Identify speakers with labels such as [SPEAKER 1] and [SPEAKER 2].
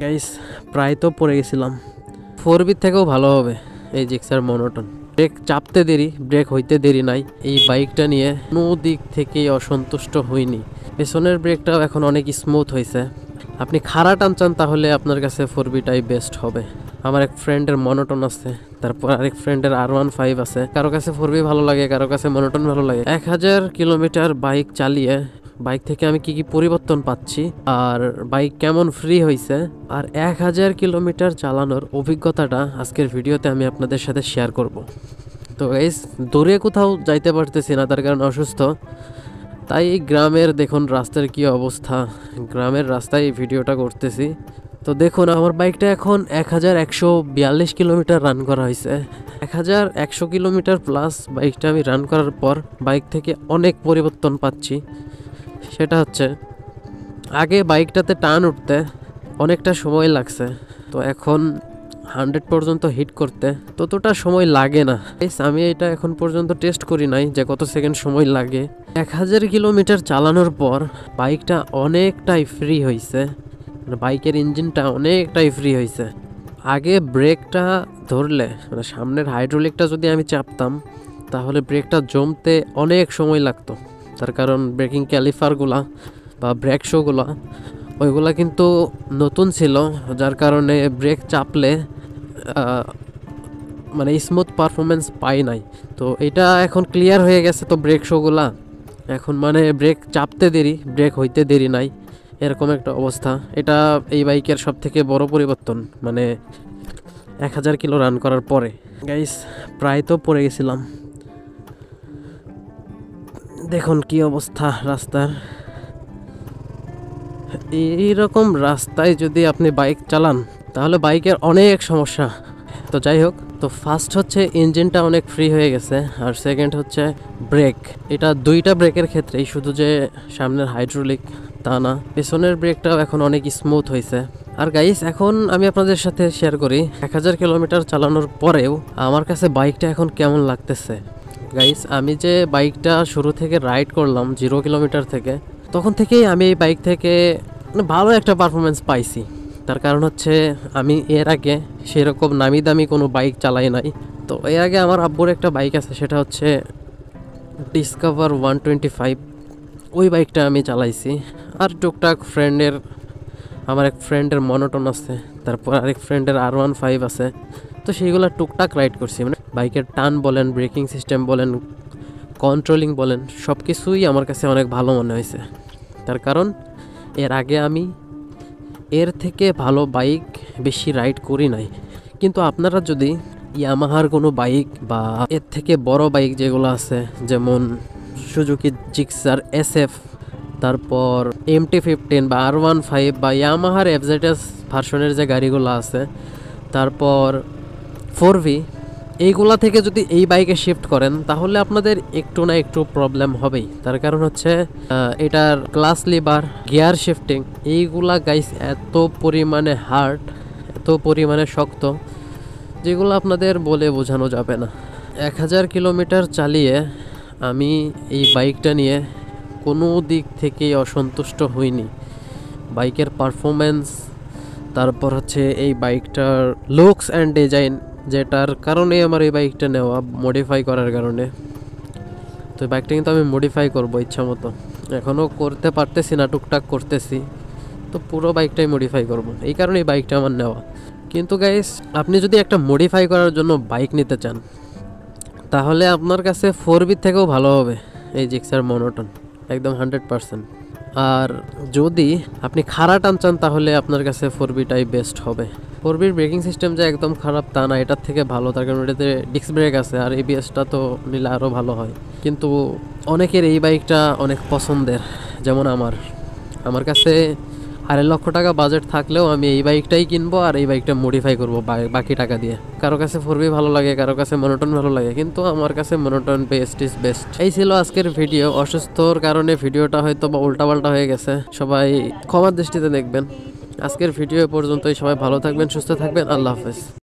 [SPEAKER 1] Guys প্রায় তো পড়ে গেছিলাম। 4B থেকেও ভালো হবে এই জিক্সার মনোটন। ব্রেক চাপতে দেরি, ব্রেক হইতে দেরি নাই। এই বাইকটা নিয়ে কোনো দিক থেকেই অসন্তুষ্ট হইনি। পেছনের ব্রেকটাও এখন অনেক স্মুথ হয়েছে। আপনি খাড়া টানচান তাহলে আপনার কাছে 4Bটাই বেস্ট হবে। আমার এক ফ্রেন্ডের মনোটন আছে, তারপর আরেক ফ্রেন্ডের R15 আছে। কারো কাছে 4B ভালো লাগে, কারো কাছে মনোটন ভালো লাগে। 1000 কিলোমিটার বাইক চালিয়ে বাইক থেকে আমি কি কি পরিবর্তন পাচ্ছি আর বাইক কেমন ফ্রি হয়েছে আর 1000 কিলোমিটার চালানোর অভিজ্ঞতাটা আজকের ভিডিওতে আমি আপনাদের সাথে শেয়ার করব। তো গাইস দূরে কোথাও যাইতে পারতেছি না, তার কারণ অসুস্থ। তাই এই গ্রামের দেখুন রাস্তার কি অবস্থা, গ্রামের রাস্তায় এই ভিডিওটা করতেছি। তো দেখুন আমার বাইকটা এখন 1142 কিলোমিটার রান করা হয়েছে। 1100 কিলোমিটার প্লাস বাইকটা আমি রান করার পর বাইক থেকে অনেক পরিবর্তন পাচ্ছি। সেটা হচ্ছে আগে বাইকটাতে টান উঠতে অনেকটা সময় লাগছে, তো এখন 100 পর্যন্ত হিট করতে ততটা সময় লাগে না। আমি এটা এখন পর্যন্ত টেস্ট করি নাই যে কত সেকেন্ড সময় লাগে। 1000 কিলোমিটার চালানোর পর বাইকটা অনেকটাই ফ্রি হয়েছে, বাইকের ইঞ্জিনটা অনেকটাই ফ্রি হয়েছে। আগে ব্রেকটা ধরলে মানে সামনের হাইড্রোলিকটা যদি আমি চাপতাম তাহলে ব্রেকটা জমতে অনেক সময় লাগতো, তার কারণ ব্রেকিং ক্যালিফারগুলা বা ব্রেক শোগুলা ওইগুলা কিন্তু নতুন ছিল, যার কারণে ব্রেক চাপলে মানে স্মুথ পারফরমেন্স পাই নাই। তো এটা এখন ক্লিয়ার হয়ে গেছে। তো ব্রেক শোগুলা এখন মানে ব্রেক চাপতে দেরি, ব্রেক হইতে দেরি নাই, এরকম একটা অবস্থা। এটা এই বাইকের সব থেকে বড় পরিবর্তন, মানে 1000 কিলো রান করার পরে। গাইস প্রায় তো পড়ে গেছিলাম, দেখুন কি অবস্থা রাস্তার। এইরকম রাস্তায় যদি আপনি বাইক চালান তাহলে বাইকের অনেক সমস্যা। তো যাই হোক, তো ফার্স্ট হচ্ছে ইঞ্জিনটা অনেক ফ্রি হয়ে গেছে, আর সেকেন্ড হচ্ছে ব্রেক। এটা দুইটা ব্রেকের ক্ষেত্রেই, শুধু যে সামনের হাইড্রোলিক তা না, পেছনের ব্রেকটাও এখন অনেক স্মুথ হয়েছে। আর গাইস এখন আমি আপনাদের সাথে শেয়ার করি 1000 কিলোমিটার চালানোর পরেও আমার কাছে বাইকটা এখন কেমন লাগতেছে। গাইস আমি যে বাইকটা শুরু থেকে রাইড করলাম 0 কিলোমিটার থেকে, তখন থেকেই আমি এই বাইক থেকে ভালো একটা পারফরমেন্স পাইছি। তার কারণ হচ্ছে আমি এর আগে সেরকম নামি দামি কোনো বাইক চালাই নাই। তো এর আগে আমার আব্বুর একটা বাইক আছে, সেটা হচ্ছে ডিসকভার 125, ওই বাইকটা আমি চালাইছি। আর টুকটাক আমার এক ফ্রেন্ডের মনোটন আছে, তারপর আরেক ফ্রেন্ডের R15 আছে। তো সেইগুলো টুকটাক রাইড করছি। মানে বাইকের টান বলেন, ব্রেকিং সিস্টেম বলেন, কন্ট্রোলিং বলেন, সব কিছুই আমার কাছে অনেক ভালো মনে হয়েছে। তার কারণ এর আগে আমি এর থেকে ভালো বাইক বেশি রাইড করি নাই। কিন্তু আপনারা যদি ইয়ামাহার কোনো বাইক বা এর থেকে বড় বাইক যেগুলো আছে, যেমন সুজুকি জিক্সার SF, তারপর MT-15 বা R15 বা ইয়ামাহার FZS ভার্সনের যে গাড়িগুলো আছে, তারপর 4V, এইগুলা থেকে যদি এই বাইকে শিফট করেন তাহলে আপনাদের একটু না একটু প্রবলেম হবেই। তার কারণ হচ্ছে এটার ক্লাস লিভার, গিয়ার শিফটিং, এইগুলা গাইস এত পরিমাণে হার্ড, এত পরিমাণে শক্ত, যেগুলো আপনাদের বলে বোঝানো যাবে না। 1000 কিলোমিটার চালিয়ে আমি এই বাইকটা নিয়ে কোনো দিক থেকেই অসন্তুষ্ট হইনি। বাইকের পারফরমেন্স, তারপর হচ্ছে এই বাইকটার লুকস অ্যান্ড ডিজাইন, যেটার কারণে আমার এই বাইকটা নেওয়া, মডিফাই করার কারণে। তো এই বাইকটা কিন্তু আমি মডিফাই করবো ইচ্ছা মতো, এখনও করতে পারতেছি না, টুকটাক করতেছি। তো পুরো বাইকটাই মডিফাই করব, এই কারণে এই বাইকটা আমার নেওয়া। কিন্তু গাইস আপনি যদি একটা মডিফাই করার জন্য বাইক নিতে চান তাহলে আপনার কাছে 4B থেকেও ভালো হবে এই জিক্সার মনোটন, একদম 100%। আর যদি আপনি খাড়া টান চান তাহলে আপনার কাছে 4Bটাই বেস্ট হবে। 4Bর ব্রেকিং সিস্টেম যে একদম খারাপ তা না, এটার থেকে ভালো, তার কারণ এটাতে ডিস্ক ব্রেক আছে, আর ABSটা তো নিলে আরও ভালো হয়। কিন্তু অনেকের এই বাইকটা অনেক পছন্দের, যেমন আমার কাছে 2.5 লক্ষ টাকা বাজেট থাকলেও আমি এই বাইকটাই কিনবো আর এই বাইকটা মডিফাই করবো বাকি টাকা দিয়ে। কারো কাছে 4B ভালো লাগে, কারো কাছে মনোটন ভালো লাগে, কিন্তু আমার কাছে মনোটন বেস্ট ইজ বেস্ট। এই ছিল আজকের ভিডিও। অসুস্থর কারণে ভিডিওটা হয়তো বা উল্টাপাল্টা হয়ে গেছে, সবাই ক্ষমার দৃষ্টিতে দেখবেন। আজকের ভিডিও পর্যন্তই। সবাই ভালো থাকবেন, সুস্থ থাকবেন, আল্লাহ হাফেজ।